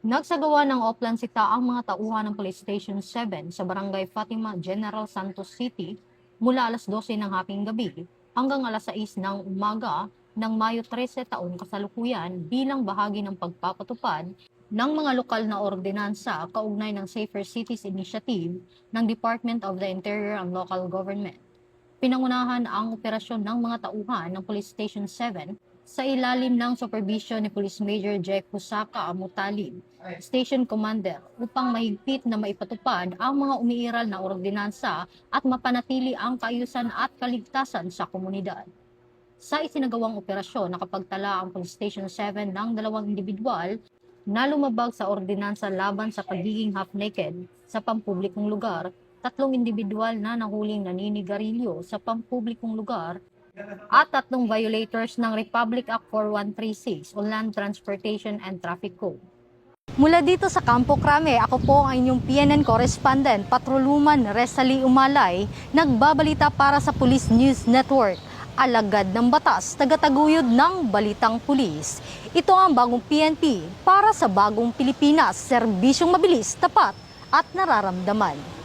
Nagsagawa ng oplan sita ang mga tauhan ng Police Station 7 sa Barangay Fatima, General Santos City mula alas 12 ng haping gabi hanggang alas 6 ng umaga ng Mayo 13 taong kasalukuyan bilang bahagi ng pagpapatupad ng mga lokal na ordinansa kaugnay ng Safer Cities Initiative ng Department of the Interior and Local Government. Pinangunahan ang operasyon ng mga tauhan ng Police Station 7 sa ilalim ng supervision ni Police Major Jack Husaka Amutalib, Station Commander, upang mahigpit na maipatupad ang mga umiiral na ordinansa at mapanatili ang kaayusan at kaligtasan sa komunidad. Sa isinagawang operasyon, nakapagtala ang Police Station 7 ng 2 individual na lumabag sa ordinansa laban sa pagiging half-naked sa pampublikong lugar, 3 individual na nahuling naninigarilyo sa pampublikong lugar, at 3 violators ng Republic Act 4136 o Land Transportation and Traffic Code. Mula dito sa Campo Crame, ako po ang inyong PNN correspondent, Patroluman Resali Umalay, nagbabalita para sa Police News Network. Alagad ng batas, tagataguyod ng balitang pulis. Ito ang bagong PNP para sa bagong Pilipinas, serbisyong mabilis, tapat at nararamdaman.